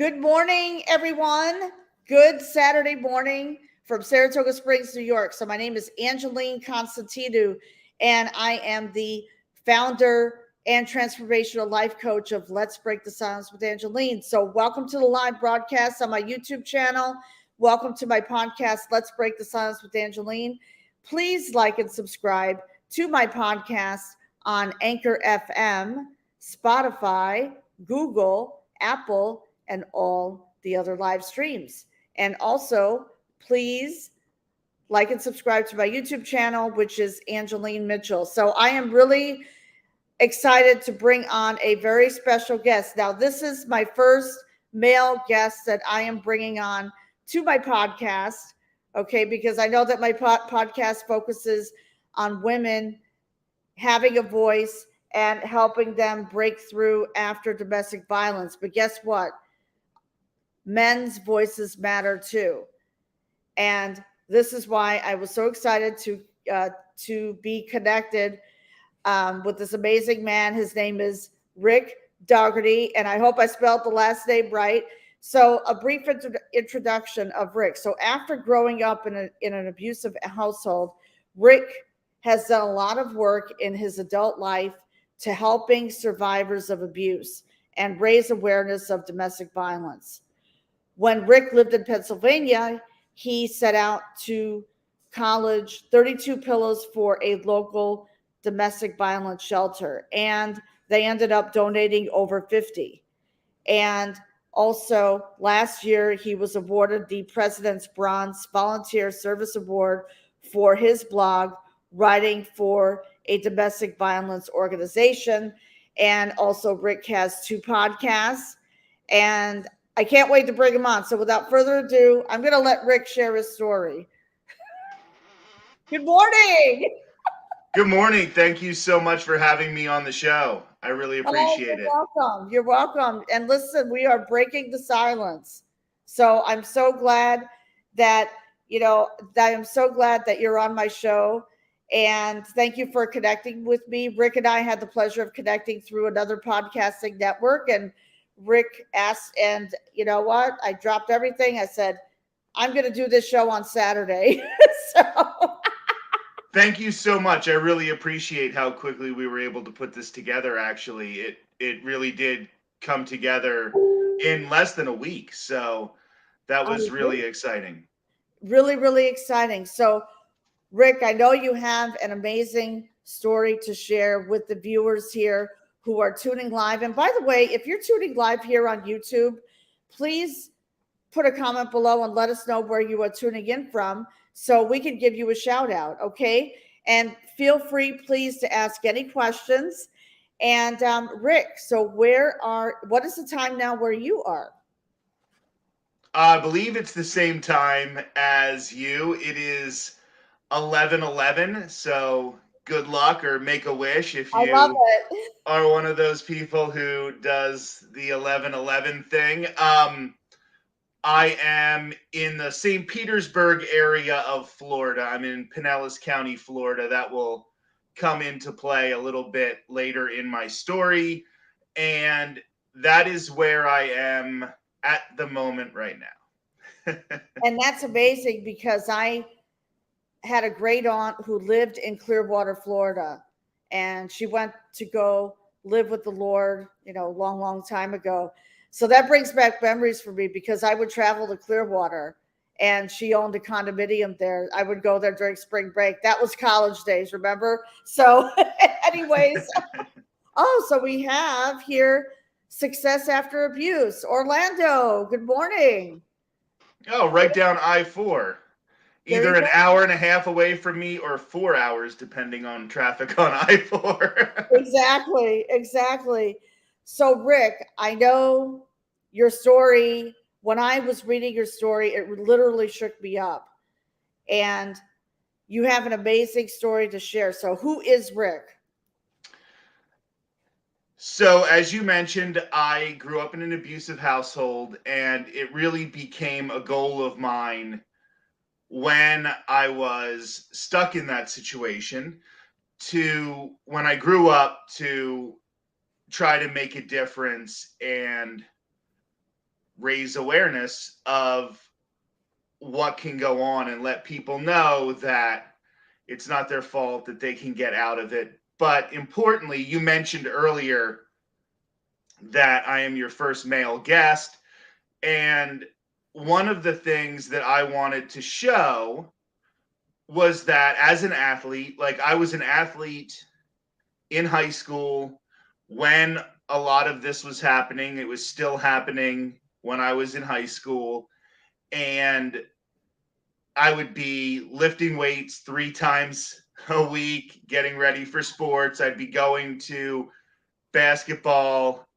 Good morning, everyone. Good Saturday morning from Saratoga Springs, New York. So my name is Angeline Constantinou, and I am the founder and transformational life coach of Let's Break the Silence with Angeline. So welcome to the live broadcast on my YouTube channel. Welcome to my podcast, Let's Break the Silence with Angeline. Please like and subscribe to my podcast on Anchor FM, Spotify, Google, Apple, and all the other live streams. And also, please like and subscribe to my YouTube channel, which is Angeline Mitchell. So I am really excited to bring on a very special guest. Now, this is my first male guest that I am bringing on to my podcast, okay, because I know that my podcast focuses on women having a voice and helping them break through after domestic violence. But guess what? Men's voices matter too. And this is why I was so excited to be connected with this amazing man. His name is Rick Dougherty, and I hope I spelled the last name right. So a brief introduction of Rick. So after growing up in an abusive household, Rick has done a lot of work in his adult life to helping survivors of abuse and raise awareness of domestic violence. When Rick lived in Pennsylvania, he set out to college 32 pillows for a local domestic violence shelter, and they ended up donating over 50. And also last year, he was awarded the President's Bronze Volunteer Service Award for his blog, Writing for a Domestic Violence Organization. And also Rick has 2 podcasts, and I can't wait to bring him on. So without further ado, I'm going to let Rick share his story. Good morning. Good morning. Thank you so much for having me on the show. I really appreciate it. Welcome. You're welcome. And listen, we are breaking the silence. So I'm so glad that, I'm so glad that you're on my show. And thank you for connecting with me. Rick and I had the pleasure of connecting through another podcasting network, and Rick asked, and you know what? I dropped everything. I said, I'm going to do this show on Saturday. So thank you so much. I really appreciate how quickly we were able to put this together. Actually, it really did come together in less than a week. So that was really exciting. Really, really exciting. So Rick, I know you have an amazing story to share with the viewers here who are tuning live. And by the way, if you're tuning live here on YouTube, please put a comment below and let us know where you are tuning in from so we can give you a shout out, okay? And feel free, please, to ask any questions. And Rick, so what is the time now where you are? I believe it's the same time as you. It is 11:11, so good luck or make a wish if you are one of those people who does the 11:11 thing. I am in the Saint Petersburg area of Florida. I'm in Pinellas County, Florida. That will come into play a little bit later in my story. And that is where I am at the moment right now. And that's amazing because I had a great aunt who lived in Clearwater, Florida, and she went to go live with the Lord, long, long time ago. So that brings back memories for me because I would travel to Clearwater, and she owned a condominium there. I would go there during spring break. That was college days, remember? So anyways, so we have here Success After Abuse. Orlando, good morning. Oh, right down I-4. Either an hour and a half away from me or 4 hours, depending on traffic on I-4. Exactly. So, Rick, I know your story. When I was reading your story, it literally shook me up. And you have an amazing story to share. So, who is Rick? So, as you mentioned, I grew up in an abusive household, and it really became a goal of mine when I was stuck in that situation to, when I grew up, to try to make a difference and raise awareness of what can go on and let people know that it's not their fault, that they can get out of it. But importantly, you mentioned earlier that I am your first male guest. And one of the things that I wanted to show was that as an athlete, like I was an athlete in high school when a lot of this was happening. It was still happening when I was in high school. And I would be lifting weights 3 times a week, getting ready for sports. I'd be going to basketball,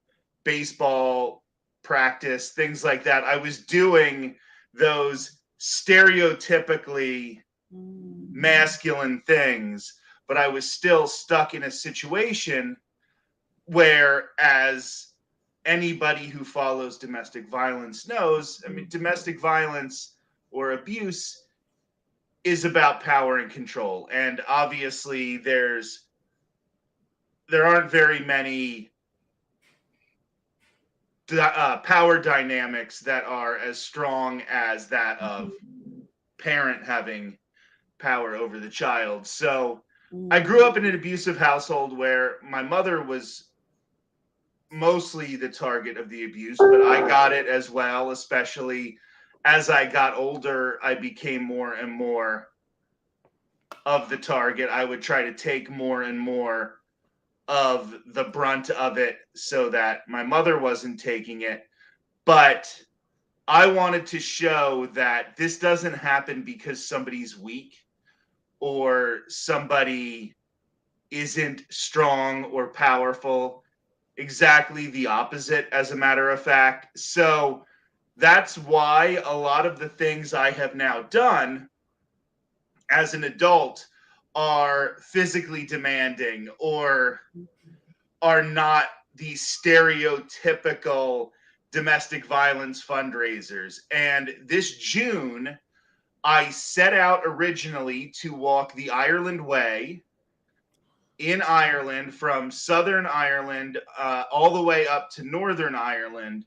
baseball practice, things like that. I was doing those stereotypically masculine things, but I was still stuck in a situation where, as anybody who follows domestic violence knows, I mean, domestic violence or abuse is about power and control. And obviously there aren't very many power dynamics that are as strong as that of parent having power over the child. So I grew up in an abusive household where my mother was mostly the target of the abuse, but I got it as well. Especially as I got older, I became more and more of the target. I would try to take more and more of the brunt of it so that my mother wasn't taking it. But I wanted to show that this doesn't happen because somebody's weak or somebody isn't strong or powerful. Exactly the opposite, as a matter of fact. So that's why a lot of the things I have now done as an adult are physically demanding or are not the stereotypical domestic violence fundraisers. And this June, I set out originally to walk the Ireland Way in Ireland, from Southern Ireland all the way up to Northern Ireland,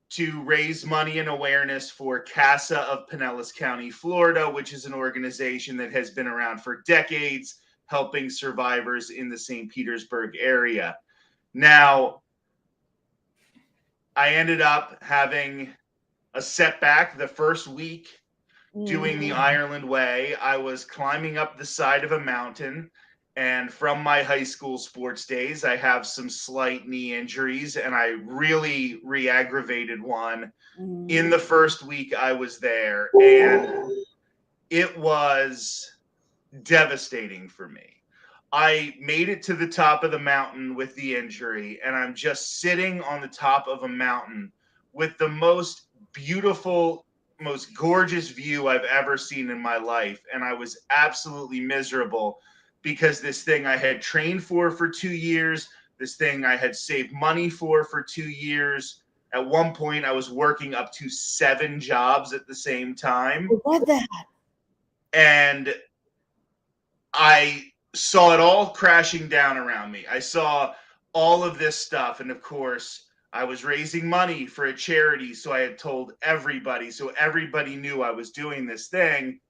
to raise money and awareness for CASA of Pinellas County, Florida, which is an organization that has been around for decades, helping survivors in the Saint Petersburg area. Now, I ended up having a setback the first week doing the Ireland Way. I was climbing up the side of a mountain, and from my high school sports days, I have some slight knee injuries, and I really re-aggravated one in the first week I was there, and it was devastating for me. I made it to the top of the mountain with the injury, and I'm just sitting on the top of a mountain with the most beautiful, most gorgeous view I've ever seen in my life. And I was absolutely miserable because this thing I had trained for 2 years, this thing I had saved money for 2 years. At one point, I was working up to 7 jobs at the same time. What that? And I saw it all crashing down around me. I saw all of this stuff. And of course, I was raising money for a charity. So I had told everybody. So everybody knew I was doing this thing.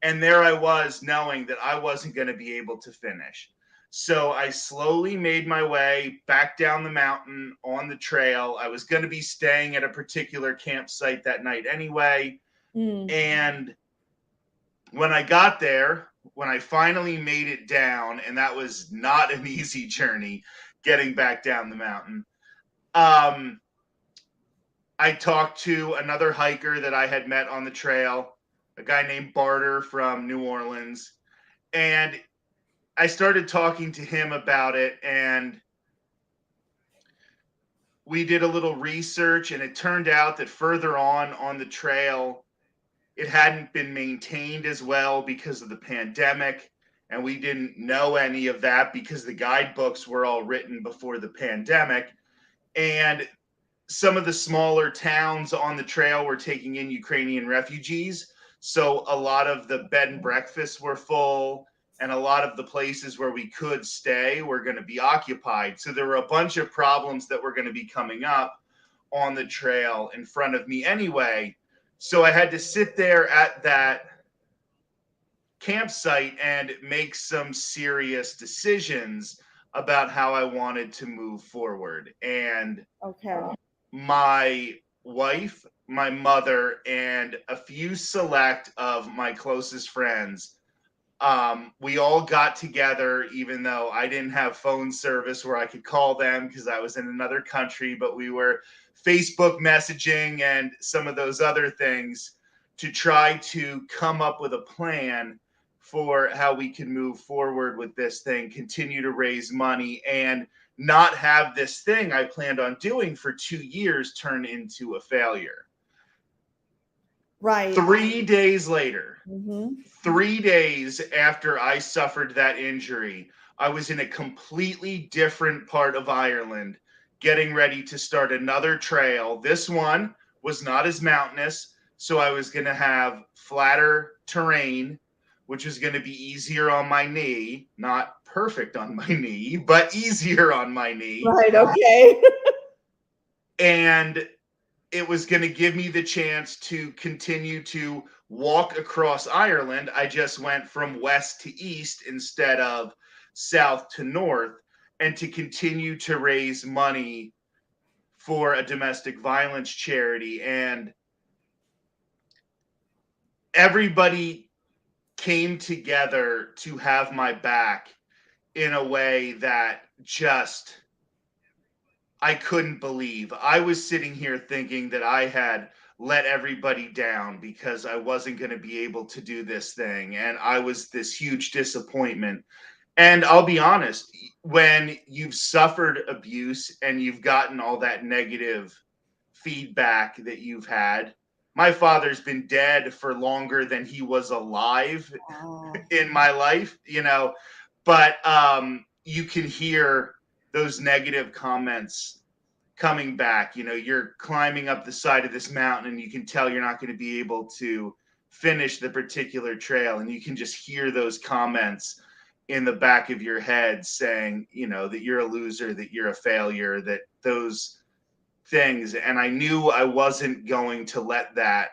And there I was, knowing that I wasn't going to be able to finish. So I slowly made my way back down the mountain on the trail. I was going to be staying at a particular campsite that night anyway. And when I got there, when I finally made it down, and that was not an easy journey getting back down the mountain, I talked to another hiker that I had met on the trail, a guy named Barter from New Orleans. And I started talking to him about it, and we did a little research, and it turned out that further on the trail, it hadn't been maintained as well because of the pandemic. And we didn't know any of that because the guidebooks were all written before the pandemic. And some of the smaller towns on the trail were taking in Ukrainian refugees. So a lot of the bed and breakfasts were full, and a lot of the places where we could stay were going to be occupied. So there were a bunch of problems that were going to be coming up on the trail in front of me anyway. So I had to sit there at that campsite and make some serious decisions about how I wanted to move forward. And my wife, my mother, and a few select of my closest friends, we all got together, even though I didn't have phone service where I could call them because I was in another country, but we were Facebook messaging and some of those other things to try to come up with a plan for how we can move forward with this thing, continue to raise money, and not have this thing I planned on doing for 2 years turn into a failure. Right. 3 days later, 3 days after I suffered that injury, I was in a completely different part of Ireland, getting ready to start another trail. This one was not as mountainous, so I was going to have flatter terrain, which was going to be easier on my knee, not perfect on my knee, but easier on my knee. Right, okay. And it was going to give me the chance to continue to walk across Ireland. I just went from west to east instead of south to north, and to continue to raise money for a domestic violence charity. And everybody came together to have my back in a way that just I couldn't believe. I was sitting here thinking that I had let everybody down because I wasn't going to be able to do this thing. And I was this huge disappointment. And I'll be honest, when you've suffered abuse and you've gotten all that negative feedback that you've had, my father's been dead for longer than he was alive in my life, but you can hear those negative comments coming back. You're climbing up the side of this mountain and you can tell you're not going to be able to finish the particular trail, and you can just hear those comments in the back of your head saying, that you're a loser, that you're a failure, that those things. And I knew I wasn't going to let that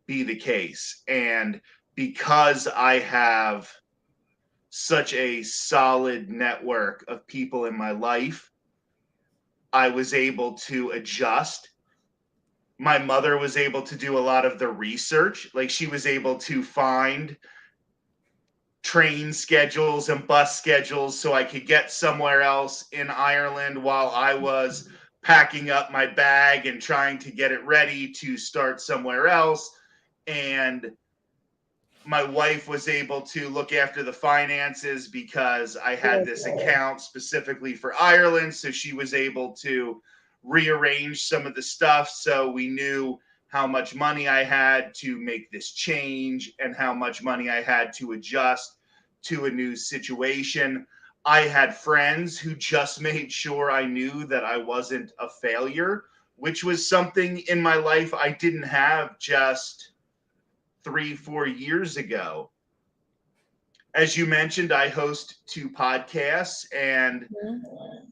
be the case. And because I have such a solid network of people in my life, I was able to adjust. My mother was able to do a lot of the research. Like, she was able to find train schedules and bus schedules so I could get somewhere else in Ireland while I was packing up my bag and trying to get it ready to start somewhere else. And my wife was able to look after the finances because I had this account specifically for Ireland. So she was able to rearrange some of the stuff. So we knew how much money I had to make this change and how much money I had to adjust to a new situation. I had friends who just made sure I knew that I wasn't a failure, which was something in my life I didn't have just 3-4 years ago. As you mentioned, I host 2 podcasts, and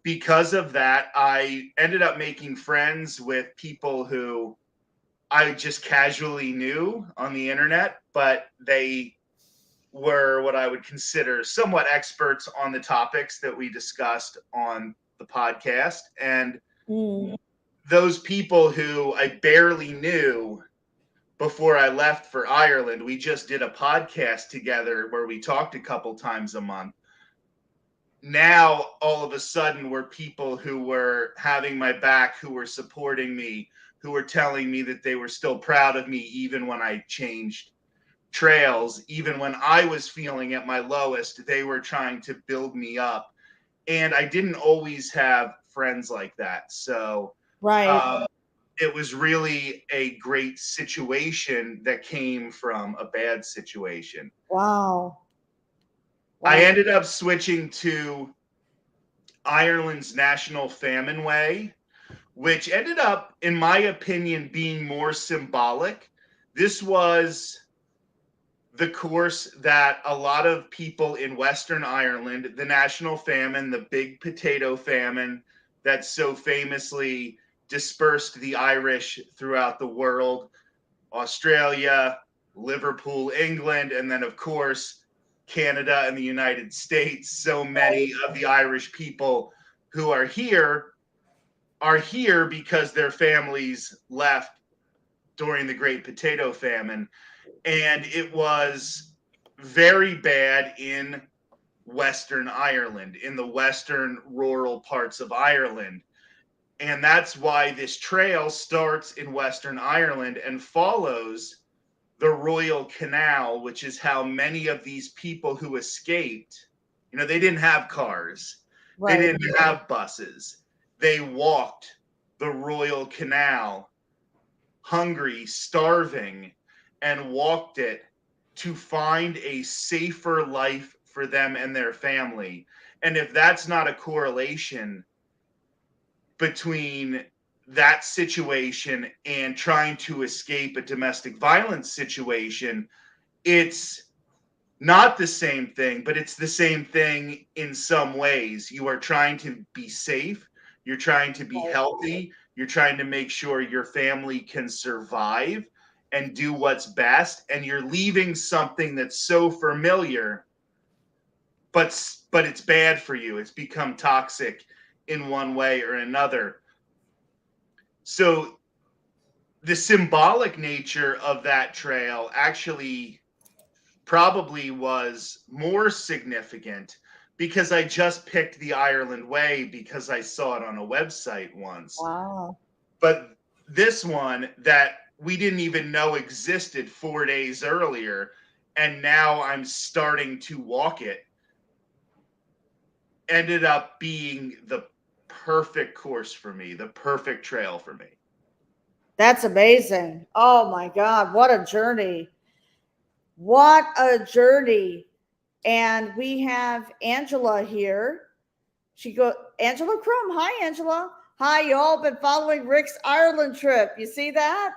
because of that, I ended up making friends with people who I just casually knew on the internet, but they were what I would consider somewhat experts on the topics that we discussed on the podcast. And those people who I barely knew before I left for Ireland, we just did a podcast together where we talked a couple times a month. Now, all of a sudden, we're people who were having my back, who were supporting me, who were telling me that they were still proud of me, even when I changed trails, even when I was feeling at my lowest, they were trying to build me up. And I didn't always have friends like that. So, it was really a great situation that came from a bad situation. Wow. I ended up switching to Ireland's National Famine Way, which ended up, in my opinion, being more symbolic. This was the course that a lot of people in Western Ireland, the national famine, the big potato famine that so famously dispersed the Irish throughout the world, Australia, Liverpool, England, and then, of course, Canada and the United States. So many of the Irish people who are here because their families left during the Great Potato Famine. And it was very bad in Western Ireland, in the western rural parts of Ireland. And that's why this trail starts in Western Ireland and follows the Royal Canal, which is how many of these people who escaped, they didn't have cars. Right. They didn't have buses. They walked the Royal Canal, hungry, starving, and walked it to find a safer life for them and their family. And if that's not a correlation between that situation and trying to escape a domestic violence situation, it's not the same thing, but it's the same thing in some ways. You are trying to be safe. You're trying to be healthy. You're trying to make sure your family can survive and do what's best. And you're leaving something that's so familiar, but it's bad for you. It's become toxic in one way or another. So the symbolic nature of that trail actually probably was more significant because I just picked the Ireland Way because I saw it on a website once. Wow. But this one that we didn't even know existed 4 days earlier, and now I'm starting to walk it, ended up being the perfect course for me, the perfect trail for me. That's amazing. Oh my God, what a journey. What a journey. And we have Angela here. Angela Crum. Hi, Angela. Hi, you all been following Rick's Ireland trip. You see that?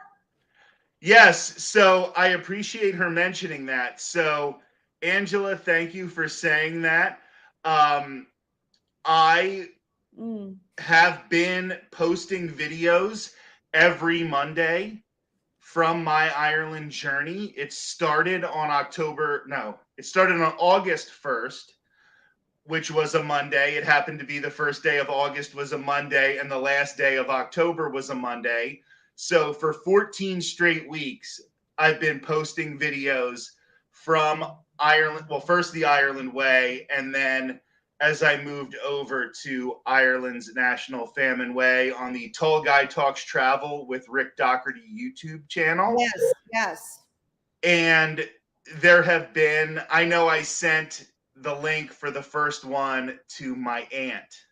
Yes. So I appreciate her mentioning that. So, Angela, thank you for saying that. I have been posting videos every Monday from my Ireland journey. It started on August 1st, which was a Monday. It happened to be the first day of August was a Monday, and the last day of October was a Monday. So for 14 straight weeks, I've been posting videos from Ireland. Well, first the Ireland Way, and then as I moved over to Ireland's National Famine Way on the Tall Guy Talks Travel with Rick Dougherty YouTube channel. Yes. And there have been, I know I sent the link for the first one to my aunt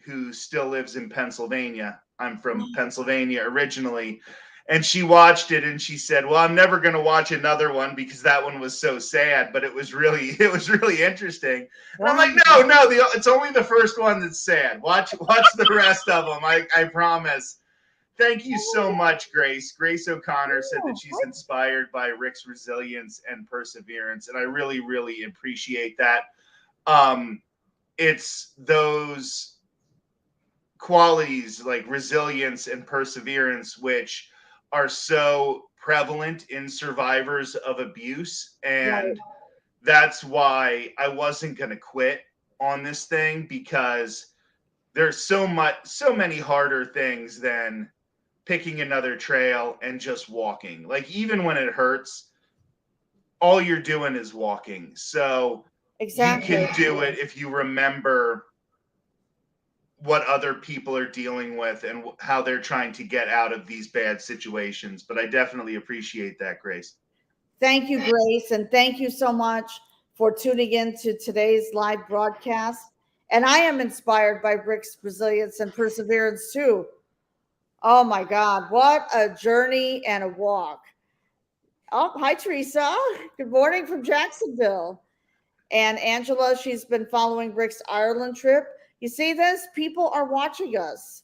who still lives in Pennsylvania. I'm from Pennsylvania originally. And she watched it and she said, well, I'm never going to watch another one because that one was so sad, but it was really interesting. And I'm like, no, it's only the first one that's sad. Watch the rest of them. I promise. Thank you so much, Grace. Grace O'Connor said that she's inspired by Rick's resilience and perseverance. And I really, really appreciate that. It's those qualities like resilience and perseverance, which are so prevalent in survivors of abuse. And that's why I wasn't going to quit on this thing, because there's so many harder things than picking another trail and just walking. Like, even when it hurts, all you're doing is walking. So exactly. You can do it if you remember what other people are dealing with and how they're trying to get out of these bad situations. But I definitely appreciate that, Grace. Thank you, Grace. And thank you so much for tuning in to today's live broadcast. And I am inspired by Rick's resilience and perseverance too. Oh my God, what a journey and a walk. Oh, hi, Teresa. Good morning from Jacksonville. And Angela, she's been following Rick's Ireland trip. You see this? People are watching us.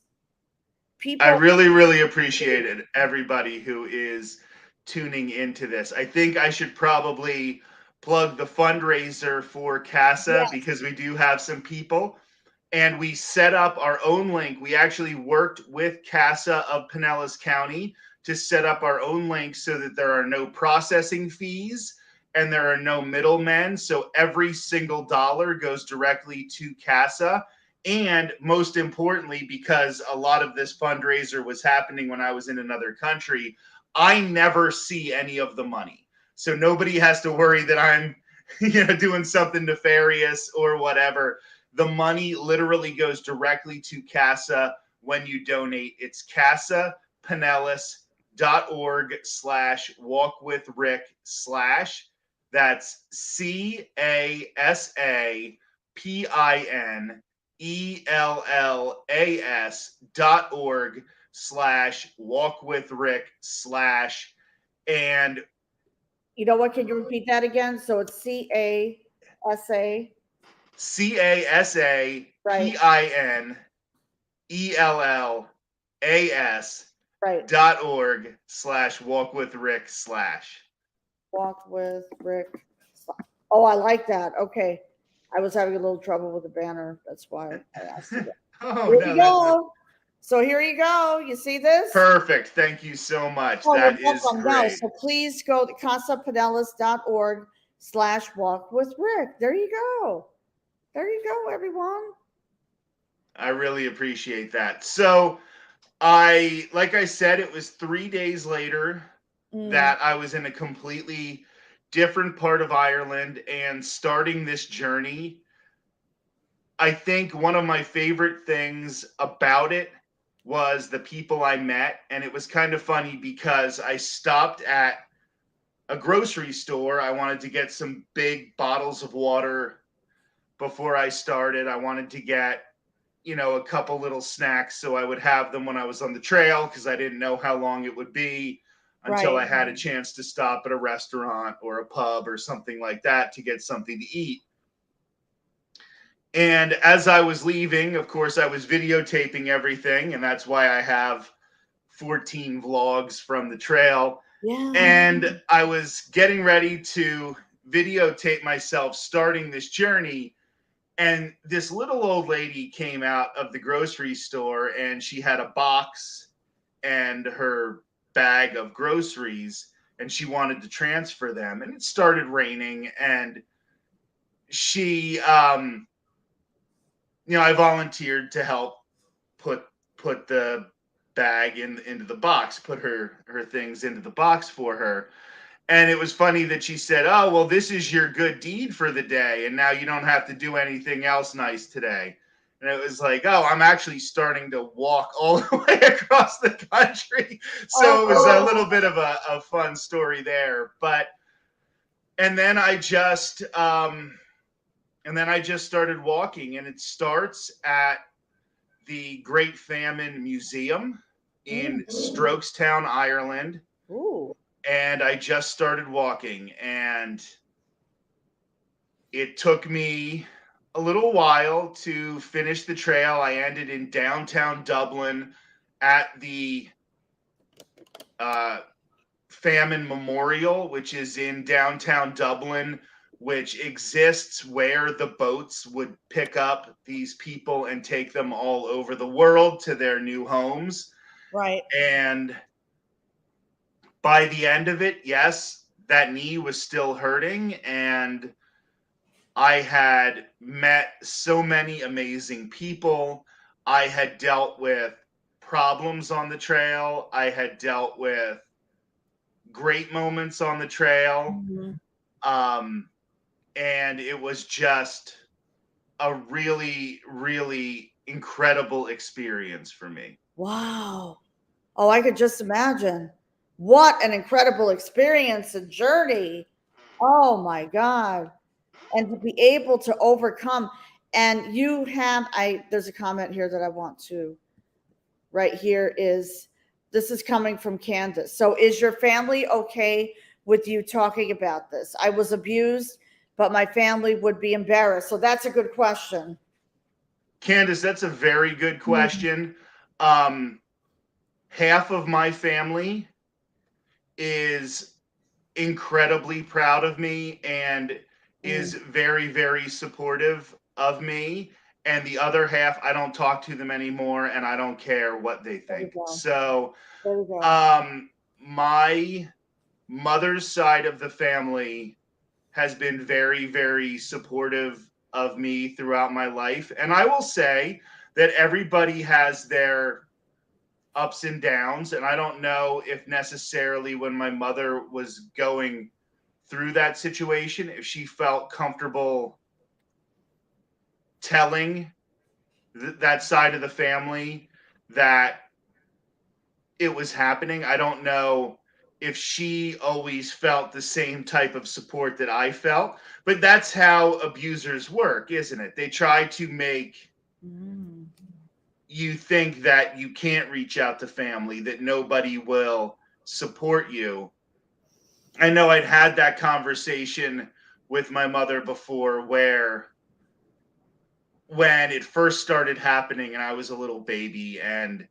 I really, really appreciate it, everybody who is tuning into this. I think I should probably plug the fundraiser for CASA, because we do have some people and we set up our own link. We actually worked with CASA of Pinellas County to set up our own link so that there are no processing fees and there are no middlemen. So every single dollar goes directly to CASA. And most importantly, because a lot of this fundraiser was happening when I was in another country, I never see any of the money. So nobody has to worry that I'm doing something nefarious or whatever. The money literally goes directly to CASA when you donate. It's casapinellas.org/walkwithrick/ that's CASAPinellas.org/walkwithrick/ and you know what? Can you repeat that again? So it's CASA. CASAPinellas.org/walkwithrick/ Walk with Rick. Oh, I like that. Okay. I was having a little trouble with the banner. That's why I asked you that. Oh, Here no, you go. So here you go. You see this? Perfect. Thank you so much. Oh, that is welcome. great. No, so please go to casapinellas.org/walkwithrick. There you go. There you go, everyone. I really appreciate that. So like I said, it was 3 days later that I was in a completely different part of Ireland and starting this journey. I think one of my favorite things about it was the people I met. And it was kind of funny because I stopped at a grocery store. I wanted to get some big bottles of water before I started. I wanted to get, a couple little snacks so I would have them when I was on the trail, because I didn't know how long it would be until I had a chance to stop at a restaurant or a pub or something like that to get something to eat. And as I was leaving, of course, I was videotaping everything, and that's why I have 14 vlogs from the trail. Yeah. And I was getting ready to videotape myself starting this journey, and this little old lady came out of the grocery store, and she had a box and her bag of groceries, and she wanted to transfer them. And it started raining, and she, I volunteered to help put the bag into the box, put her things into the box for her. And it was funny that she said, "Oh, well, this is your good deed for the day, and now you don't have to do anything else nice today." And it was like, oh, I'm actually starting to walk all the way across the country. So it was a little bit of a fun story there. And then I just started walking, and it starts at the Great Famine Museum in Strokestown, Ireland. Ooh. And I just started walking, and it took me a little while to finish the trail. I ended in downtown Dublin at the Famine Memorial, which is in downtown Dublin, which exists where the boats would pick up these people and take them all over the world to their new homes. Right. And by the end of it, yes, that knee was still hurting, and I had met so many amazing people. I had dealt with problems on the trail. I had dealt with great moments on the trail. And it was just a really, really incredible experience for me. Wow. Oh, I could just imagine. What an incredible experience and journey. Oh my God. And to be able to overcome. And you have, there's a comment here that I want to, right here is, this is coming from Candace. So is your family okay with you talking about this? I was abused, but my family would be embarrassed. So that's a good question. Candace, that's a very good question. Half of my family is incredibly proud of me and is very, very supportive of me. and the other half, I don't talk to them anymore, and I don't care what they think. So, my mother's side of the family has been very, very supportive of me throughout my life. And I will say that everybody has their ups and downs. And I don't know if necessarily when my mother was going through that situation, if she felt comfortable telling that side of the family that it was happening. I don't know if she always felt the same type of support that I felt, but that's how abusers work, isn't it? They try to make you think that you can't reach out to family, that nobody will support you. I know I'd had that conversation with my mother before, where when it first started happening and I was a little baby and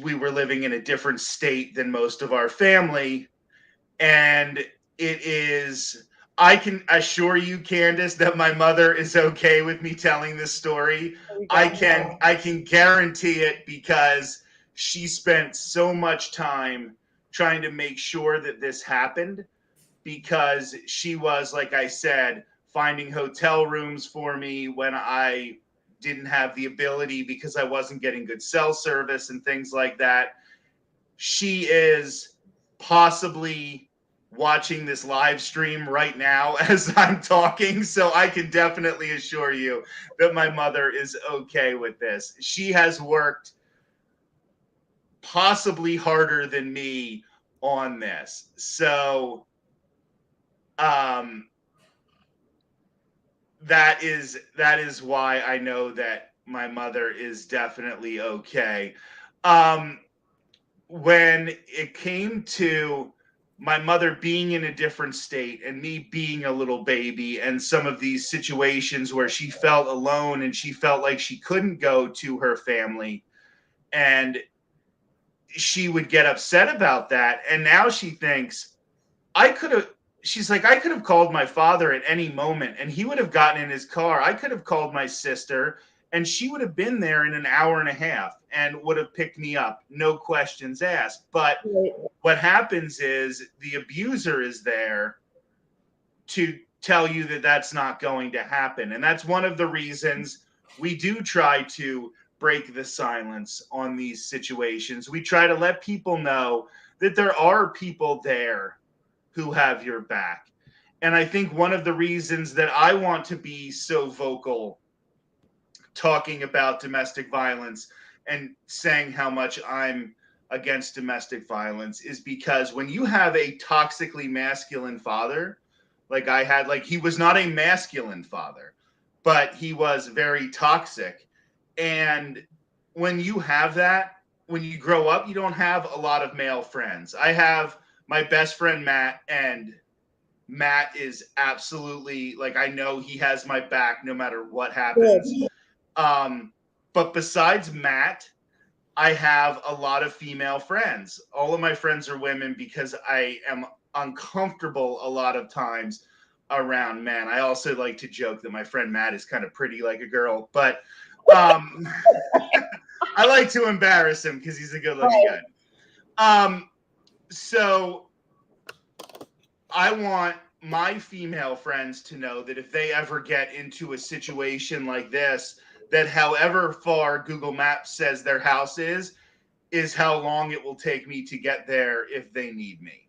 we were living in a different state than most of our family. And it is, I can assure you, Candace, that my mother is okay with me telling this story. I can guarantee it, because she spent so much time trying to make sure that this happened, because she was, like I said, finding hotel rooms for me when I didn't have the ability because I wasn't getting good cell service and things like that. She is possibly watching this live stream right now as I'm talking, so I can definitely assure you that my mother is okay with this. She has worked possibly harder than me on this. So that is why I know that my mother is definitely okay. When it came to my mother being in a different state and me being a little baby, and some of these situations where she felt alone and she felt like she couldn't go to her family, and she would get upset about that, and now she thinks, I could have she's like, I could have called my father at any moment and he would have gotten in his car. I could have called my sister and she would have been there in an hour and a half and would have picked me up, no questions asked. But what happens is the abuser is there to tell you that that's not going to happen. And that's one of the reasons we do try to break the silence on these situations. We try to let people know that there are people there who have your back. And I think one of the reasons that I want to be so vocal talking about domestic violence and saying how much I'm against domestic violence is because when you have a toxically masculine father, like I had, like he was not a masculine father, but he was very toxic. And when you have that, when you grow up, you don't have a lot of male friends. I have my best friend, Matt, and Matt is absolutely, like, I know he has my back no matter what happens. But besides Matt, I have a lot of female friends. All of my friends are women because I am uncomfortable a lot of times around men. I also like to joke that my friend Matt is kind of pretty like a girl, but I like to embarrass him because he's a good looking guy. So I want my female friends to know that if they ever get into a situation like this, that however far Google Maps says their house is how long it will take me to get there if they need me.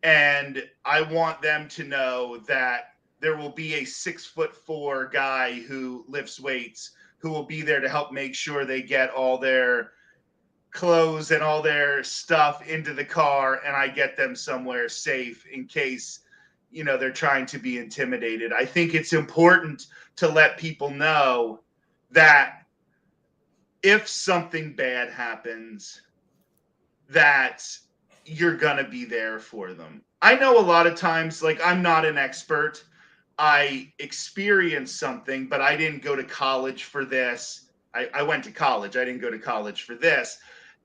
And I want them to know that there will be a 6'4" guy who lifts weights who will be there to help make sure they get all their clothes and all their stuff into the car, and I get them somewhere safe in case, you know, they're trying to be intimidated. I think it's important to let people know that if something bad happens, that you're going to be there for them. I know a lot of times, like, I'm not an expert. I experienced something, but I didn't go to college for this. I went to college. I didn't go to college for this.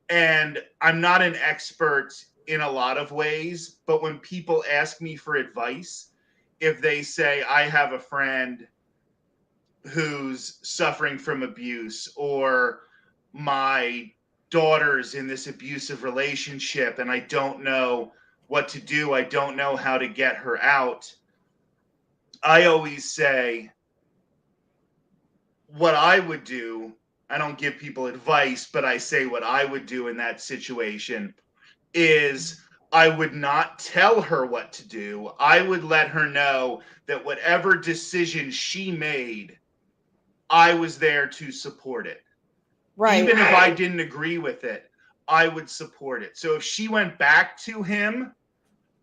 And I'm not an expert in a lot of ways, but when people ask me for advice, if they say, I have a friend who's suffering from abuse, or my daughter's in this abusive relationship and I don't know what to do, I don't know how to get her out, I always say what I would do. I don't give people advice, but I say what I would do in that situation is I would not tell her what to do. I would let her know that whatever decision she made, I was there to support it. Right. Even if I didn't agree with it, I would support it. So if she went back to him,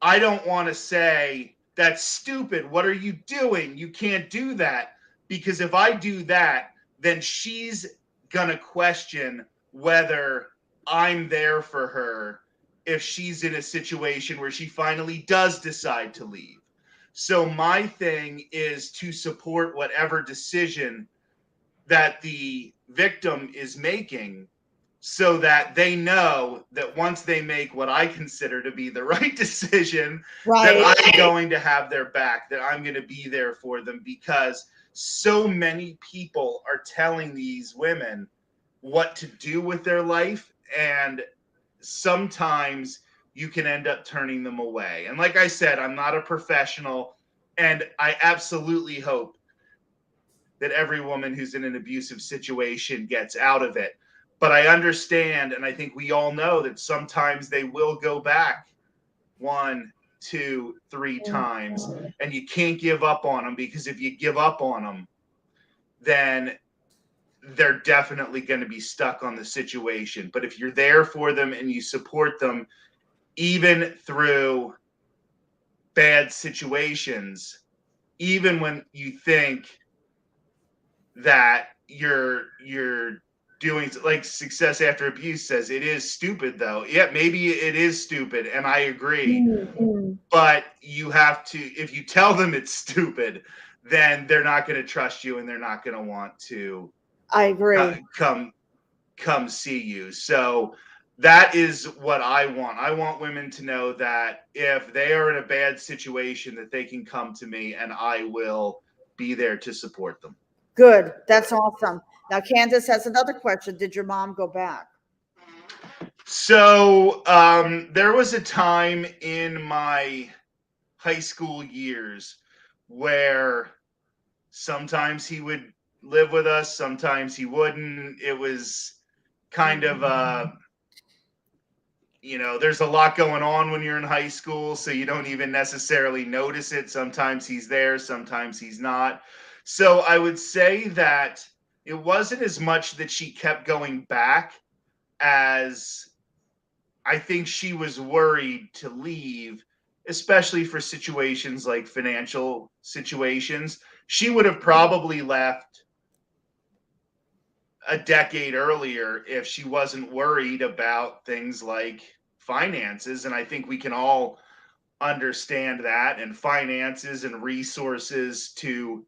I don't want to say, that's stupid. What are you doing? You can't do that. Because if I do that, then she's going to question whether I'm there for her if she's in a situation where she finally does decide to leave. So my thing is to support whatever decision that the victim is making, so that they know that once they make what I consider to be the right decision, that I'm going to have their back, that I'm going to be there for them, because so many people are telling these women what to do with their life, and sometimes you can end up turning them away. And like I said, I'm not a professional, and I absolutely hope that every woman who's in an abusive situation gets out of it. But I understand, and I think we all know that sometimes they will go back 1, 2, 3 times, and you can't give up on them, because if you give up on them, then they're definitely going to be stuck on the situation. But if you're there for them and you support them, even through bad situations, even when you think that you're doing, like Success After Abuse says, it is stupid though. Yeah, maybe it is stupid, and I agree. Mm-hmm. But you have to, if you tell them it's stupid, then they're not going to trust you, and they're not going to want to, I agree, come see you. So that is what I want. I want women to know that if they are in a bad situation, that they can come to me and I will be there to support them. Good. That's awesome. Now, Candace has another question. Did your mom go back? So there was a time in my high school years where sometimes he would live with us, sometimes he wouldn't. It was kind of there's a lot going on when you're in high school, so you don't even necessarily notice it. Sometimes he's there, sometimes he's not. So I would say that it wasn't as much that she kept going back as I think she was worried to leave, especially for situations like financial situations. She would have probably left a decade earlier if she wasn't worried about things like finances. And I think we can all understand that, and finances and resources to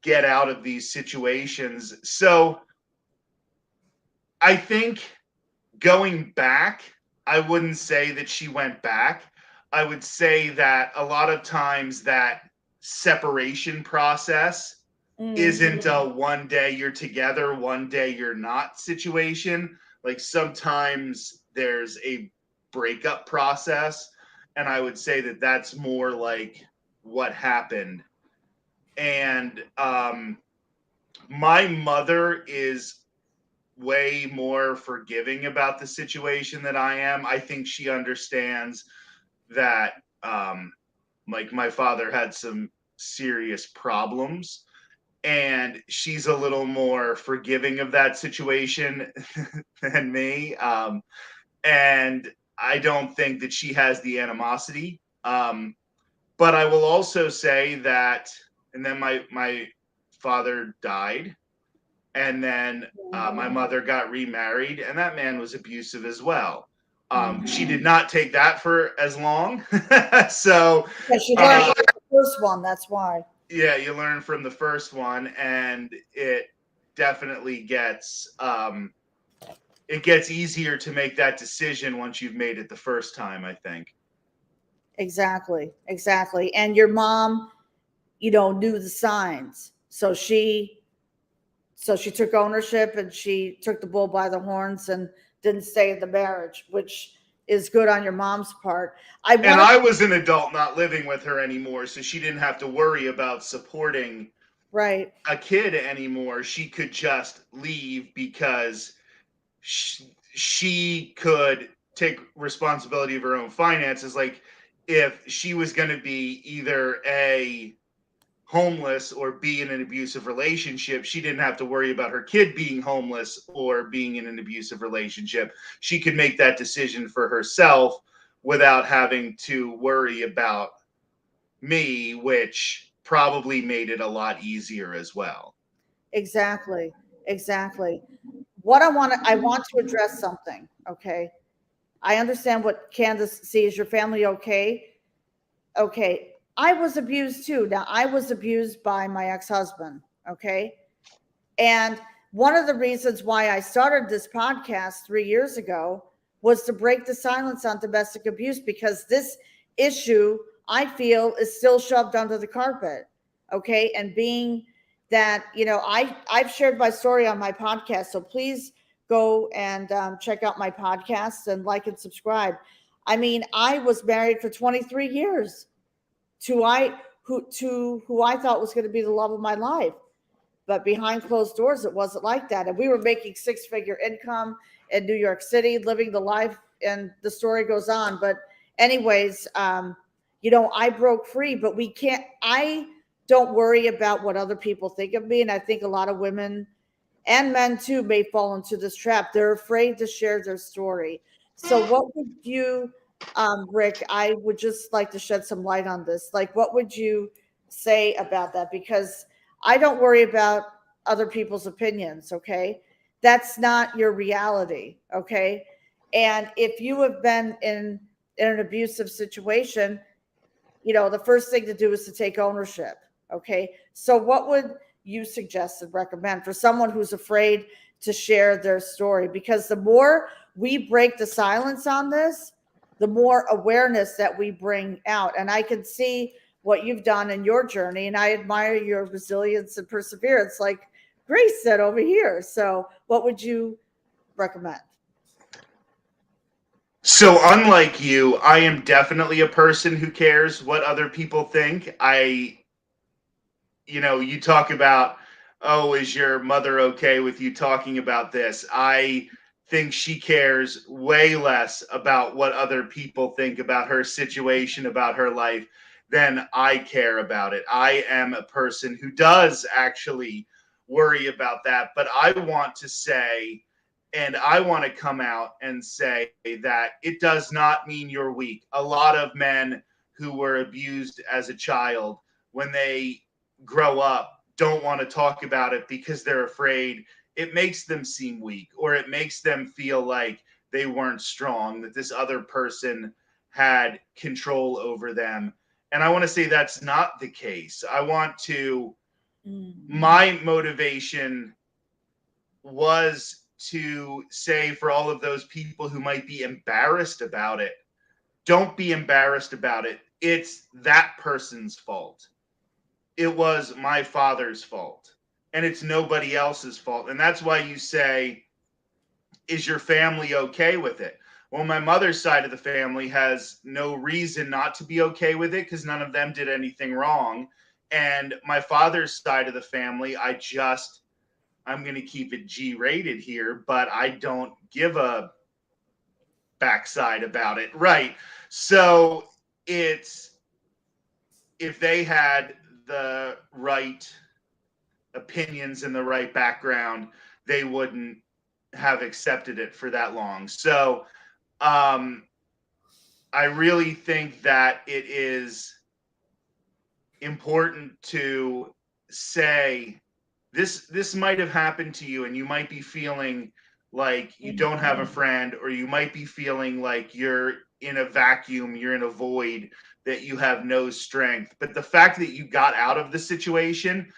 get out of these situations. So I think going back, I wouldn't say that she went back. I would say that a lot of times that separation process isn't a one day you're together, one day you're not situation. Like sometimes there's a breakup process, and I would say that that's more like what happened. And my mother is way more forgiving about the situation than I am. I think she understands that like my father had some serious problems, and she's a little more forgiving of that situation than me. And I don't think that she has the animosity. But I will also say that, and then my father died, and then my mother got remarried, and that man was abusive as well. She did not take that for as long. So yeah, she learned from the first one. That's why. Yeah, you learn from the first one, and it definitely gets easier to make that decision once you've made it the first time, I think. Exactly. And your mom, knew the signs. So she took ownership and she took the bull by the horns and didn't stay in the marriage, which is good on your mom's part. I was an adult not living with her anymore, so she didn't have to worry about supporting a kid anymore. She could just leave because she could take responsibility of her own finances. Like, if she was going to be either A, homeless, or be in an abusive relationship, she didn't have to worry about her kid being homeless or being in an abusive relationship. She could make that decision for herself without having to worry about me, which probably made it a lot easier as well. Exactly. I want to address something. Okay. I understand what Candace sees. Your family okay? Okay. I was abused too. Now, I was abused by my ex-husband. Okay. And one of the reasons why I started this podcast 3 years ago was to break the silence on domestic abuse, because this issue, I feel, is still shoved under the carpet. Okay. And being that, I've shared my story on my podcast. So please go and check out my podcast and like and subscribe. I mean, I was married for 23 years to who I thought was going to be the love of my life. But behind closed doors, it wasn't like that. And we were making 6-figure income in New York City, living the life, and the story goes on. But anyways, I broke free, but I don't worry about what other people think of me. And I think a lot of women and men too may fall into this trap. They're afraid to share their story. So what would you, Rick, I would just like to shed some light on this. Like, what would you say about that? Because I don't worry about other people's opinions, okay? That's not your reality, okay? And if you have been in an abusive situation, the first thing to do is to take ownership, okay? So what would you suggest and recommend for someone who's afraid to share their story? Because the more we break the silence on this, the more awareness that we bring out. And I can see what you've done in your journey, and I admire your resilience and perseverance, like Grace said over here. So what would you recommend? So unlike you, I am definitely a person who cares what other people think. You talk about, oh, is your mother okay with you talking about this? I think she cares way less about what other people think about her situation, about her life, than I care about it. I am a person who does actually worry about that, but I want to say, and I want to come out and say that it does not mean you're weak. A lot of men who were abused as a child, when they grow up, don't want to talk about it because they're afraid it makes them seem weak, or it makes them feel like they weren't strong, that this other person had control over them. And I want to say that's not the case. My motivation was to say, for all of those people who might be embarrassed about it, don't be embarrassed about it. It's that person's fault. It was my father's fault, and it's nobody else's fault. And that's why you say, is your family okay with it? Well, my mother's side of the family has no reason not to be okay with it, because none of them did anything wrong. And my father's side of the family, I'm going to keep it G-rated here, but I don't give a backside about it. Right. So it's, if they had the right opinions and the right background, they wouldn't have accepted it for that long. So I really think that it is important to say, this might have happened to you, and you might be feeling like you don't have a friend, or you might be feeling like you're in a vacuum, you're in a void, that you have no strength. But the fact that you got out of the situation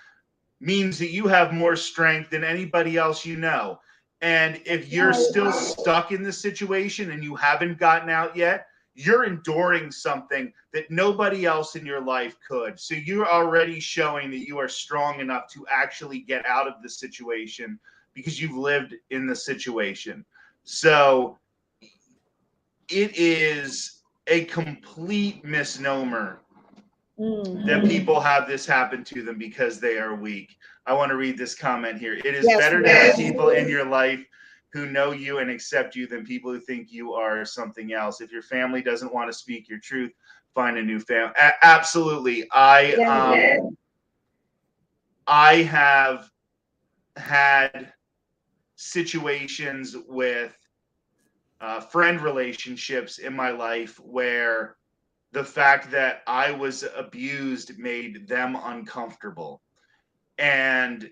means that you have more strength than anybody else you know. And if you're still stuck in the situation and you haven't gotten out yet, you're enduring something that nobody else in your life could. So you're already showing that you are strong enough to actually get out of the situation because you've lived in the situation. So it is a complete misnomer that people have this happen to them because they are weak. I want to read this comment here. It is better to have people in your life who know you and accept you than people who think you are something else. If your family doesn't want to speak your truth, find a new family. Absolutely. I have had situations with friend relationships in my life where the fact that I was abused made them uncomfortable. And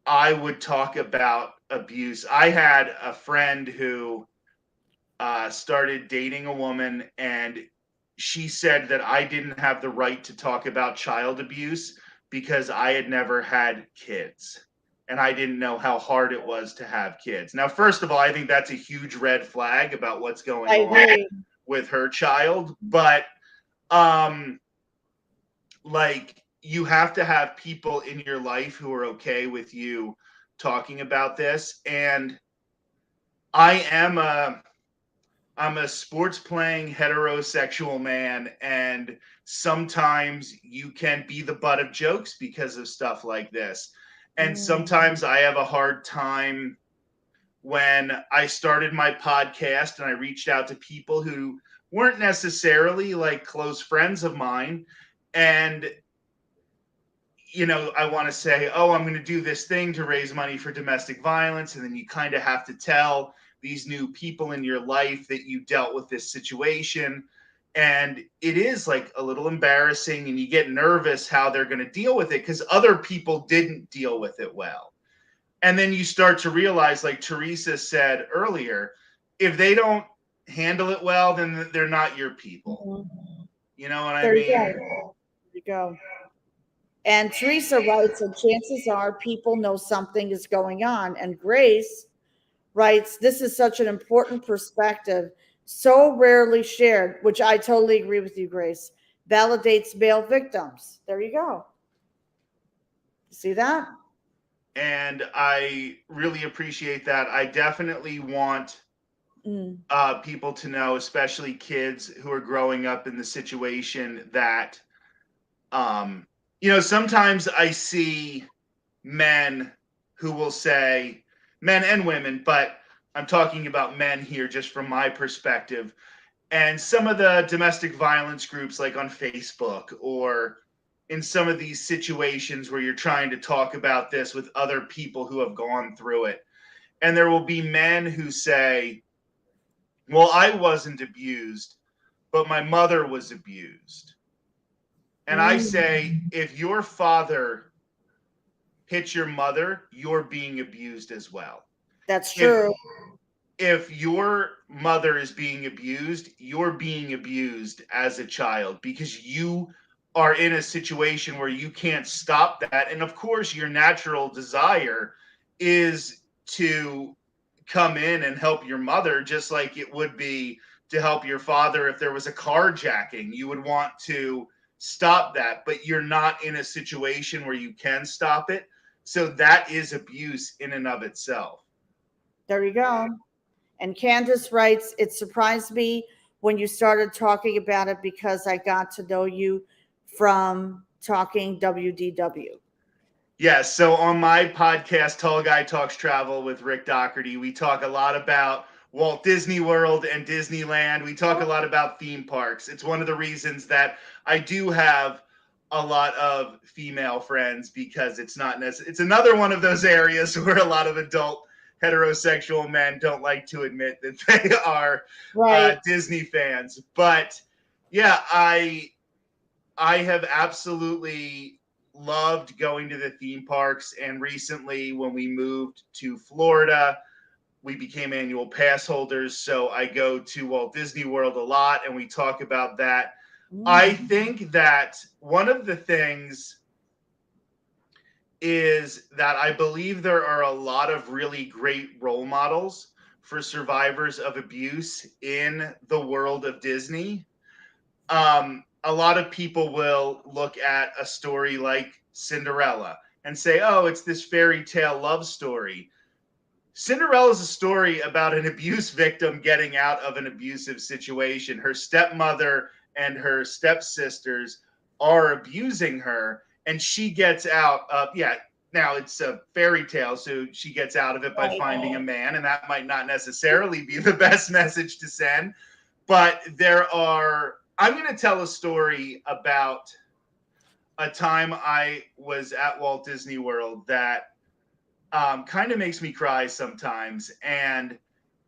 I would talk about abuse. I had a friend who started dating a woman, and she said that I didn't have the right to talk about child abuse because I had never had kids. And I didn't know how hard it was to have kids. Now, first of all, I think that's a huge red flag about what's going on with her child. But like, you have to have people in your life who are okay with you talking about this. And I'm a sports playing heterosexual man, and sometimes you can be the butt of jokes because of stuff like this. And sometimes I have a hard time when I started my podcast and I reached out to people who weren't necessarily like close friends of mine. And I want to say, oh, I'm going to do this thing to raise money for domestic violence. And then you kind of have to tell these new people in your life that you dealt with this situation. And it is like a little embarrassing, and you get nervous how they're going to deal with it because other people didn't deal with it well. And then you start to realize, like Teresa said earlier, if they don't handle it well, then they're not your people. You know what I mean? There you go. And Teresa writes, and chances are people know something is going on. And Grace writes, this is such an important perspective, so rarely shared, which I totally agree with you, Grace. Validates male victims. There you go. See that? And I really appreciate that. I definitely want people to know, especially kids who are growing up in the situation, that sometimes I see men who will say, men and women, but I'm talking about men here just from my perspective. And some of the domestic violence groups, like on Facebook or in some of these situations where you're trying to talk about this with other people who have gone through it. And there will be men who say, well, I wasn't abused, but my mother was abused. And I say, if your father hits your mother, you're being abused as well. That's true. If your mother is being abused, you're being abused as a child because you are in a situation where you can't stop that. And of course, your natural desire is to come in and help your mother, just like it would be to help your father if there was a carjacking. You would want to stop that, but you're not in a situation where you can stop it. So that is abuse in and of itself. There you go. And Candace writes, it surprised me when you started talking about it because I got to know you from talking WDW. Yes. So on my podcast, Tall Guy Talks Travel with Rick Dougherty, we talk a lot about Walt Disney World and Disneyland. We talk a lot about theme parks. It's one of the reasons that I do have a lot of female friends, because it's not necessary. It's another one of those areas where a lot of adult heterosexual men don't like to admit that they are Disney fans. But yeah, I have absolutely loved going to the theme parks. And recently, when we moved to Florida, we became annual pass holders. So I go to Walt Disney World a lot, and we talk about that. I think that one of the things is that I believe there are a lot of really great role models, for survivors of abuse in the world of Disney. A lot of people will look at a story like Cinderella and say, oh, it's this fairy tale love story. Cinderella is a story about an abuse victim getting out of an abusive situation. Her stepmother and her stepsisters are abusing her, and she gets out. Now it's a fairy tale, so she gets out of it by finding a man, and that might not necessarily be the best message to send. But I'm going to tell a story about a time I was at Walt Disney World that kind of makes me cry sometimes. And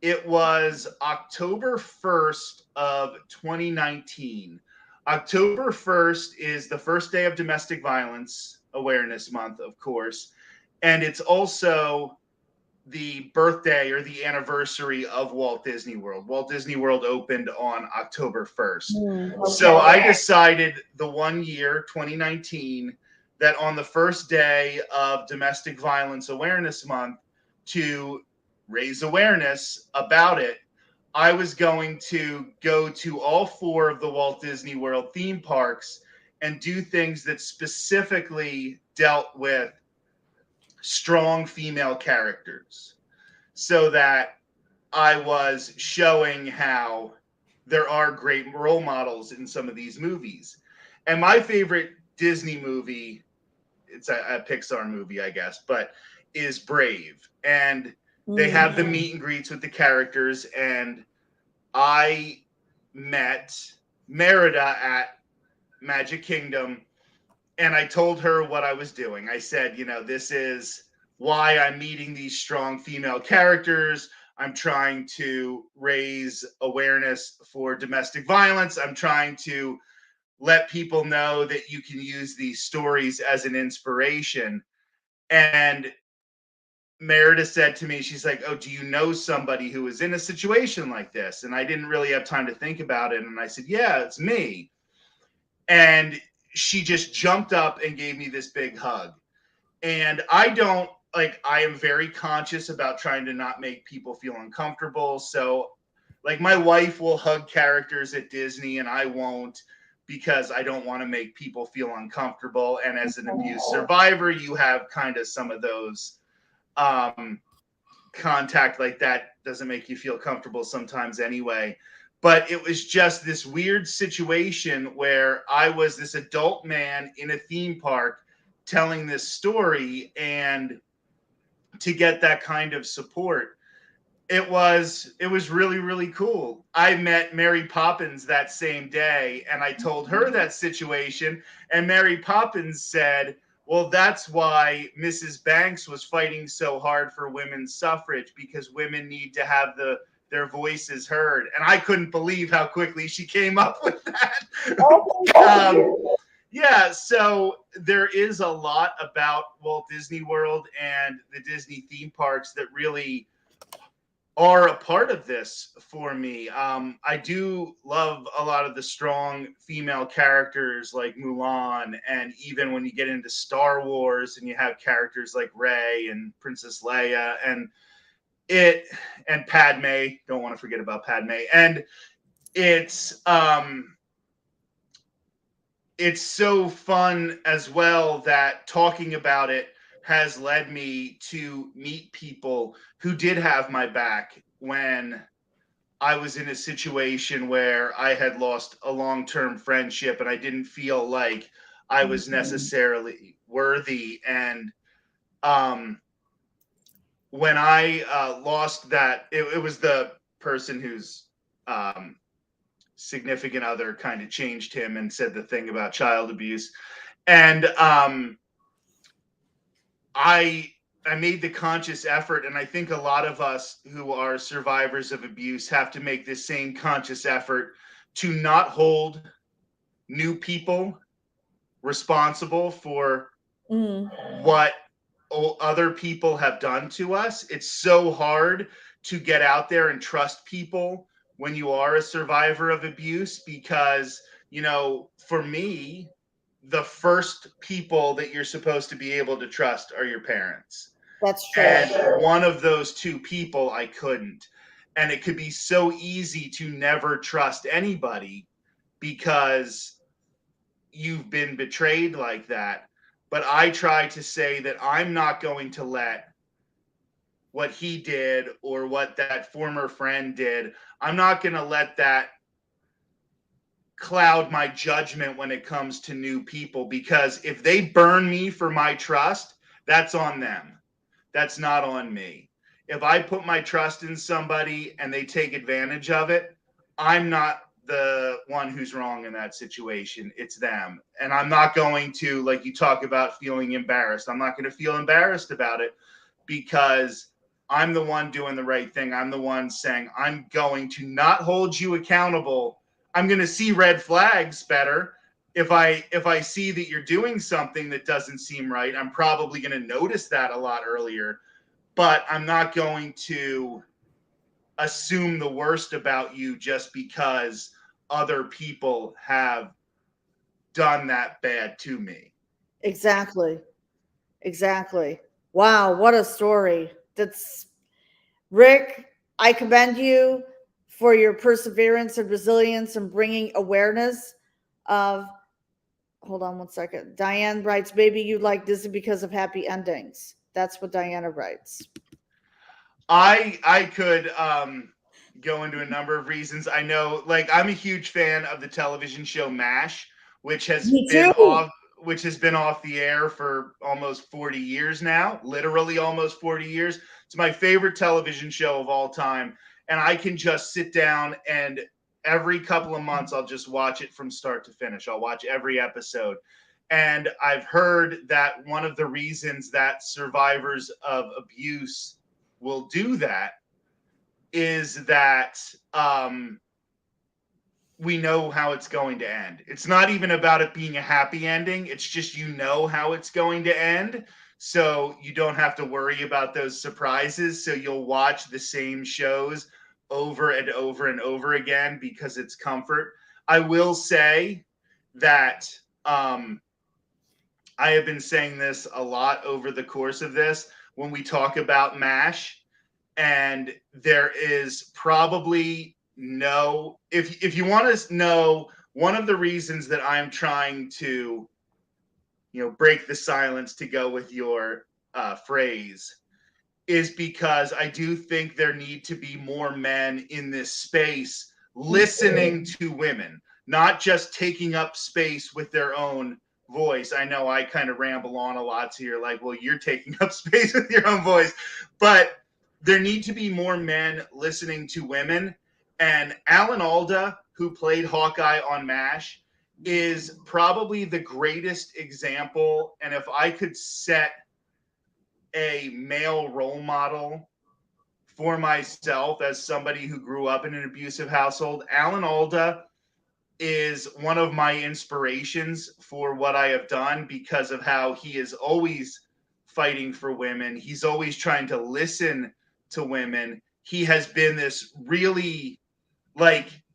it was October 1st of 2019. October 1st is the first day of Domestic Violence Awareness Month, of course. And it's also the birthday or the anniversary of Walt Disney World. Walt Disney World opened on October 1st. Okay. So I decided the one year, 2019, that on the first day of Domestic Violence Awareness Month, to raise awareness about it, I was going to go to all 4 of the Walt Disney World theme parks and do things that specifically dealt with strong female characters, so that I was showing how there are great role models in some of these movies. And my favorite Disney movie, it's a Pixar movie, I guess, but is Brave. And they have the meet and greets with the characters. And I met Merida at Magic Kingdom, and I told her what I was doing. I said, this is why I'm meeting these strong female characters. I'm trying to raise awareness for domestic violence. I'm trying to let people know that you can use these stories as an inspiration. And Merida said to me, she's like, oh, do you know somebody who is in a situation like this? And I didn't really have time to think about it. And I said, yeah, it's me. And she just jumped up and gave me this big hug. And I am very conscious about trying to not make people feel uncomfortable. So my wife will hug characters at Disney and I won't, because I don't want to make people feel uncomfortable. And as an abuse survivor, you have kind of some of those contact like that doesn't make you feel comfortable sometimes anyway. But it was just this weird situation where I was this adult man in a theme park telling this story, and to get that kind of support, it was really, really cool. I met Mary Poppins that same day, and I told her that situation, and Mary Poppins said, well, that's why Mrs. Banks was fighting so hard for women's suffrage, because women need to have their voices heard. And I couldn't believe how quickly she came up with that. Yeah, so there is a lot about Walt Disney World and the Disney theme parks that really are a part of this for me. I do love a lot of the strong female characters like Mulan, and even when you get into Star Wars and you have characters like Rey and Princess Leia and Padme, don't want to forget about Padme. And it's so fun as well that talking about it has led me to meet people who did have my back when I was in a situation where I had lost a long-term friendship and I didn't feel like I was necessarily worthy. And when I lost that, it was the person whose significant other kind of changed him and said the thing about child abuse. And I made the conscious effort, and I think a lot of us who are survivors of abuse have to make this same conscious effort to not hold new people responsible for what other people have done to us. It's so hard to get out there and trust people when you are a survivor of abuse, because, for me, the first people that you're supposed to be able to trust are your parents. That's true. And one of those two people I couldn't. And it could be so easy to never trust anybody because you've been betrayed like that. But I try to say that I'm not going to let what he did or what that former friend did, I'm not going to let that cloud my judgment when it comes to new people, because if they burn me for my trust, that's on them. That's not on me. If I put my trust in somebody and they take advantage of it, I'm not the one who's wrong in that situation. It's them. And I'm not going to, like you talk about feeling embarrassed, I'm not going to feel embarrassed about it because I'm the one doing the right thing. I'm the one saying, I'm going to not hold you accountable. I'm going to see red flags better. If I see that you're doing something that doesn't seem right, I'm probably going to notice that a lot earlier, but I'm not going to assume the worst about you just because other people have done that bad to me. Exactly. Exactly. Wow, what a story. That's Rick, I commend you for your perseverance and resilience and bringing awareness of. Hold on one second. Diane writes, maybe you like Disney because of happy endings. That's what Diana writes. I could go into a number of reasons. I know, like, I'm a huge fan of the television show MASH, which has been off the air for almost 40 years now, literally almost 40 years. It's my favorite television show of all time. And I can just sit down and every couple of months, I'll just watch it from start to finish. I'll watch every episode. And I've heard that one of the reasons that survivors of abuse will do that is that we know how it's going to end. It's not even about it being a happy ending. It's just how it's going to end. So you don't have to worry about those surprises. So you'll watch the same shows over and over and over again because it's comfort. I will say that I have been saying this a lot over the course of this when we talk about MASH. And there is probably no, if you want to know, one of the reasons that I'm trying to, break the silence, to go with your phrase, is because I do think there need to be more men in this space listening to women, not just taking up space with their own voice. I know I kind of ramble on a lot, so you're like, well, you're taking up space with your own voice, but there need to be more men listening to women. And Alan Alda, who played Hawkeye on MASH, is probably the greatest example. And if I could set a male role model for myself as somebody who grew up in an abusive household, Alan Alda is one of my inspirations for what I have done because of how he is always fighting for women. He's always trying to listen to women. He has been this really,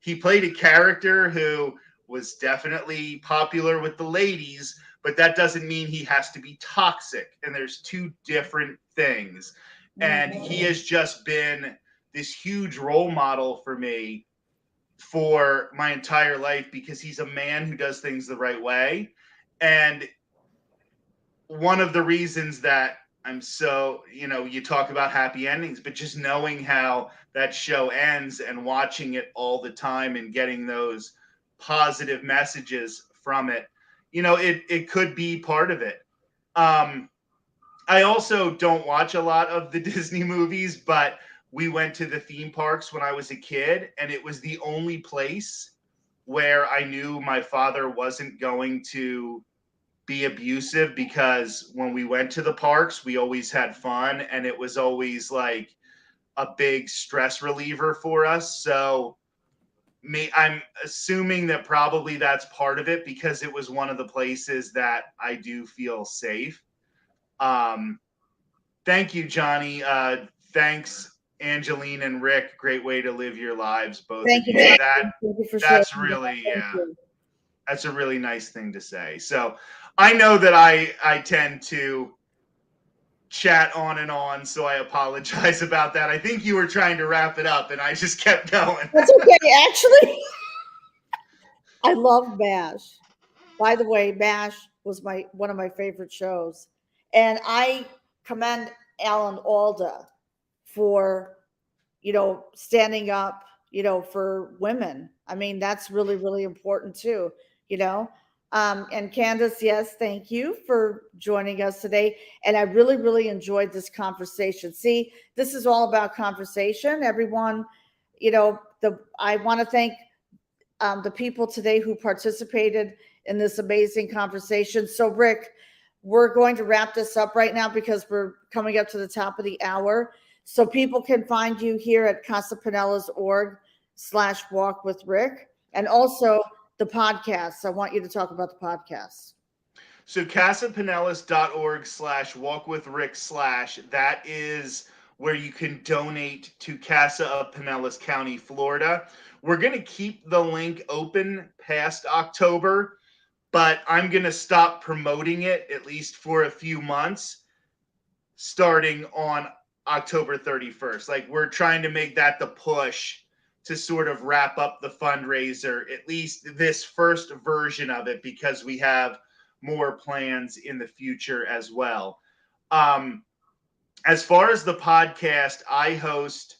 he played a character who was definitely popular with the ladies, but that doesn't mean he has to be toxic. And there's two different things. And he has just been this huge role model for me for my entire life because he's a man who does things the right way. And one of the reasons that I'm so, you talk about happy endings, but just knowing how that show ends and watching it all the time and getting those positive messages from it, it could be part of it. I also don't watch a lot of the Disney movies, but we went to the theme parks when I was a kid, and it was the only place where I knew my father wasn't going to be abusive, because when we went to the parks, we always had fun, and it was always like a big stress reliever for us. So I'm assuming that probably that's part of it, because it was one of the places that I do feel safe. Thank you, Johnny. Thanks, Angeline and Rick. Great way to live your lives, both Thank of you. you. Thank you for That's sharing. really, that's a really nice thing to say. So I know that I tend to chat on and on, so I apologize about that. I think you were trying to wrap it up, and I just kept going. That's okay. Actually, I love MASH. By the way, MASH was one of my favorite shows, and I commend Alan Alda for standing up for women. I mean, that's really, really important too. And Candace, yes, thank you for joining us today. And I really, really enjoyed this conversation. See, this is all about conversation. Everyone, I want to thank the people today who participated in this amazing conversation. So, Rick, we're going to wrap this up right now because we're coming up to the top of the hour. So people can find you here at casapinellas.org/walk with Rick, and also the podcast. I want you to talk about the podcast. So casapinellas.org/walkwithrick/ that is where you can donate to CASA of Pinellas County, Florida. We're going to keep the link open past October, but I'm going to stop promoting it at least for a few months starting on October 31st. Like, we're trying to make that the push to sort of wrap up the fundraiser, at least this first version of it, because we have more plans in the future as well. As far as the podcast, I host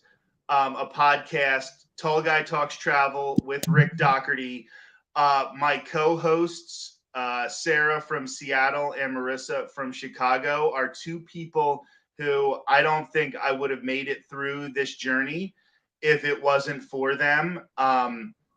a podcast, Tall Guy Talks Travel with Rick Dougherty. My co-hosts, Sarah from Seattle and Marisa from Chicago, are two people who I don't think I would have made it through this journey if it wasn't for them.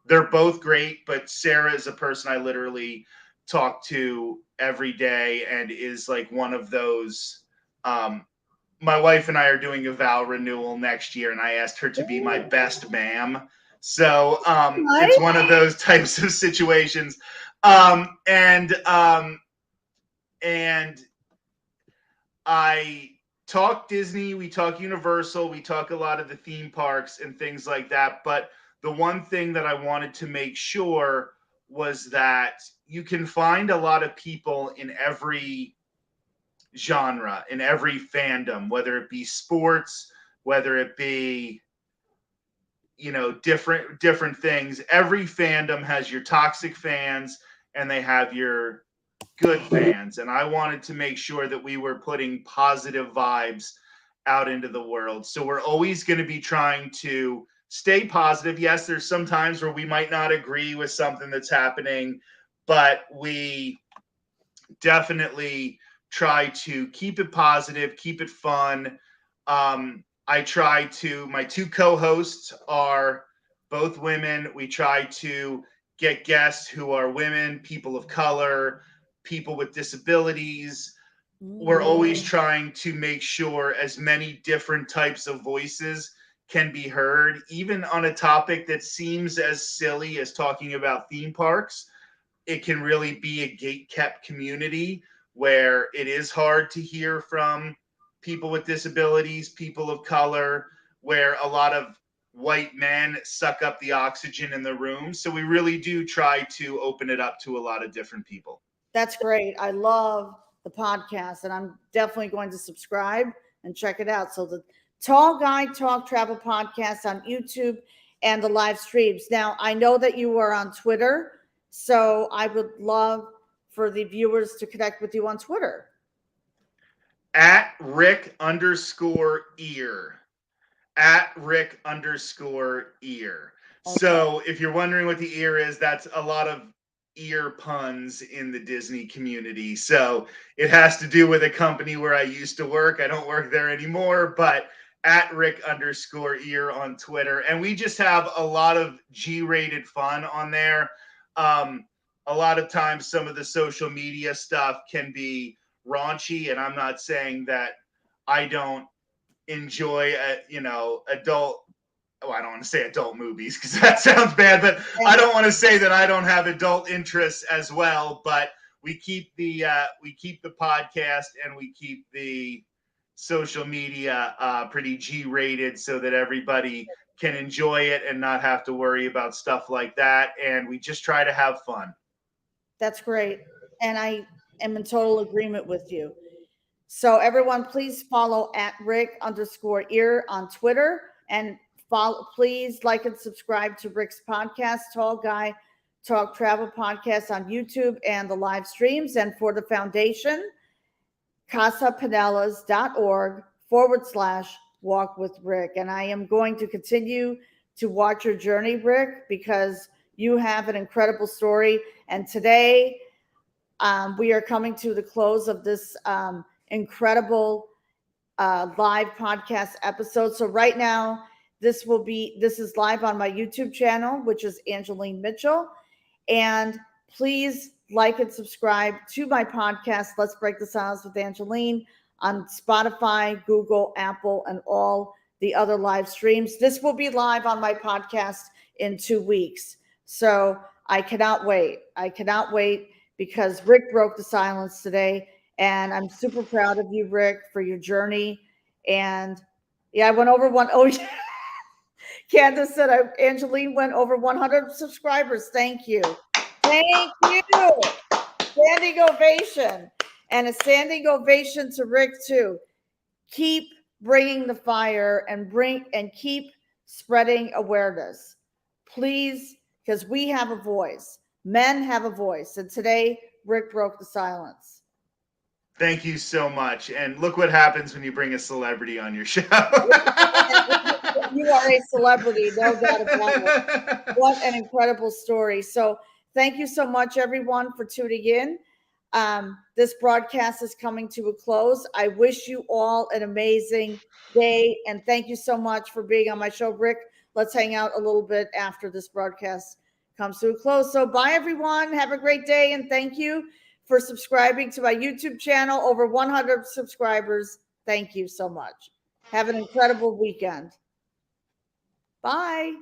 They're both great, but Sarah is a person I literally talk to every day and is like one of those. My wife and I are doing a vow renewal next year, and I asked her to be my best ma'am. So it's one of those types of situations. And I talk Disney, we talk Universal, we talk a lot of the theme parks and things like that. But the one thing that I wanted to make sure was that you can find a lot of people in every genre, in every fandom, whether it be sports, whether it be different things. Every fandom has your toxic fans and they have your good fans, and I wanted to make sure that we were putting positive vibes out into the world. So we're always going to be trying to stay positive. Yes, there's some times where we might not agree with something that's happening, but we definitely try to keep it positive, keep it fun. My two co-hosts are both women. We try to get guests who are women, people of color, people with disabilities. We're always trying to make sure as many different types of voices can be heard, even on a topic that seems as silly as talking about theme parks. It can really be a gate-kept community where it is hard to hear from people with disabilities, people of color, where a lot of white men suck up the oxygen in the room. So we really do try to open it up to a lot of different people. That's great. I love the podcast, and I'm definitely going to subscribe and check it out. So the Tall Guy Talk Travel podcast on YouTube and the live streams. Now, I know that you are on Twitter, so I would love for the viewers to connect with you on Twitter. At Rick_ear. At Rick_ear. Okay. So if you're wondering what the ear is, that's a lot of ear puns in the Disney community. So it has to do with a company where I used to work. I don't work there anymore, but at Rick_ear on Twitter. And we just have a lot of G-rated fun on there. A lot of times some of the social media stuff can be raunchy, and I'm not saying that I don't enjoy adult, I don't want to say adult movies because that sounds bad, but I don't want to say that I don't have adult interests as well. But we keep the podcast and we keep the social media pretty G-rated so that everybody can enjoy it and not have to worry about stuff like that. And we just try to have fun. That's great. And I am in total agreement with you. So everyone, please follow at Rick_ear on Twitter, and please like and subscribe to Rick's podcast, Tall Guy Talk Travel Podcast on YouTube and the live streams. And for the foundation, CASAPinellas.org/walk with Rick. And I am going to continue to watch your journey, Rick, because you have an incredible story. And today we are coming to the close of this incredible live podcast episode. So right now, this is live on my YouTube channel, which is Angeline Mitchell. And please like and subscribe to my podcast, Let's Break the Silence with Angeline, on Spotify, Google, Apple, and all the other live streams. This will be live on my podcast in 2 weeks. So I cannot wait. Because Rick broke the silence today. And I'm super proud of you, Rick, for your journey. And yeah, I went over one. Oh, yeah. Candace said Angeline went over 100 subscribers. Thank you. Thank you. Standing ovation. And a standing ovation to Rick, too. Keep bringing the fire and keep spreading awareness. Please, because we have a voice. Men have a voice. And today, Rick broke the silence. Thank you so much. And look what happens when you bring a celebrity on your show. You are a celebrity, no doubt about it. What an incredible story. So thank you so much, everyone, for tuning in. This broadcast is coming to a close. I wish you all an amazing day. And thank you so much for being on my show, Rick. Let's hang out a little bit after this broadcast comes to a close. So bye, everyone. Have a great day. And thank you for subscribing to my YouTube channel. Over 100 subscribers. Thank you so much. Have an incredible weekend. Bye.